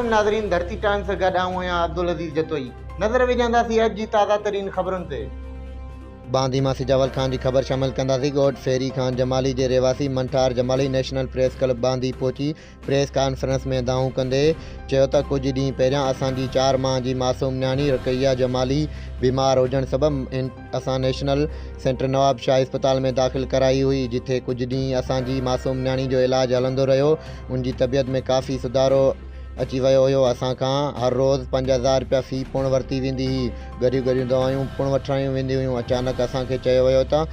वालेकुम नाज़रीन, धरती टाइम से गॾु आऊं आहियां अब्दुल अज़ीज़ जतोई। नज़र विझंदासीं अॼु जी ताज़ा तरीन ख़बरुनि ते। बांदी मां सिजावल ख़ान जी ख़बर शामिल कंदासीं। ॻोठ फेरी खान जमाली जे रहवासी Manthar Jamali national press club बांदी पहुची प्रेस कॉन्फ्रेंस में दाऊं कंदे चयो त कुछ ॾींहं पहिरियां असांजी 4 माह जी मासूम न्याणी रकैया जमाली बीमार हुजण सबबि असां नेशनल सेंटर नवाब शाह इस्पताल में दाख़िल कराई हुई, जिथे कुछ ॾींहं असांजी मासूम न्याणी जो इलाज हलंदो रहियो। उनजी तबियत में काफ़ी सुधारो अची वियो हुयो। असां खां हर रोज़ 5000 रुपया फ़ी पिणु वरिती वेंदी हुई। गॾियूं दवायूं पिणु वठायूं वेंदियूं हुयूं। अचानक असांखे चयो वियो त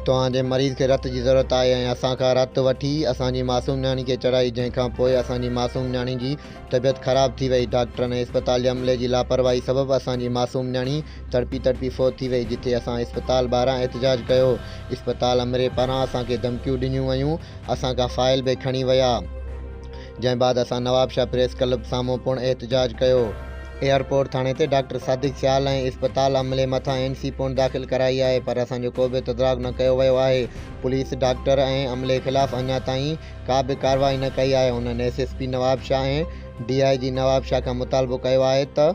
तव्हांजे मरीज़ खे रत जी ज़रूरत आहे ऐं असां खां रत वठी असांजी मासूम न्याणी खे चढ़ाई, जंहिंखां पोइ असांजी मासूम न्याणी जी तबियत ख़राब थी वई। डॉक्टरनि ऐं इस्पताल जे अमले जी लापरवाही सबबि असांजी मासूम न्याणी तड़पी फ़ौत थी वई, जिथे असां इस्पताल ॿाहिरां एहतजाज कयो। इस्पताल अमले पारां असांखे धमकियूं ॾिनियूं वयूं, असां खां फाइल बि खणी विया। जंहिं बाद असां नवाब शाह प्रेस क्लब साम्हूं पिणु एहतजाज कयो। एयरपोर्ट थाणे ते डॉक्टर सादिक सियाल ऐं इस्पताल अमले मथां NC पिणु दाख़िल कराई आहे, पर असांजो को बि तदराक न कयो वियो आहे। पुलिस डॉक्टर ऐं अमले ख़िलाफ़ अञा ताईं का बि कार्रवाई न कई आहे। उन्हनि SSP नवाब शाह ऐं DIG नवाब शाह खां मुतालबो कयो आहे त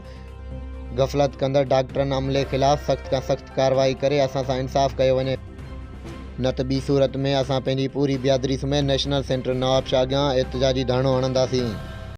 गफ़लत कंदड़ डॉक्टरनि अमले ख़िलाफ़ सख़्त खां सख़्त कार्रवाई करे असां सां इंसाफ़ कयो वञे, न त ॿी सूरत में असां पंहिंजी पूरी बिरादरी समेत नेशनल सेंटर नवाब शाह अॻियां एहतजाजी धरणो हणंदासीं।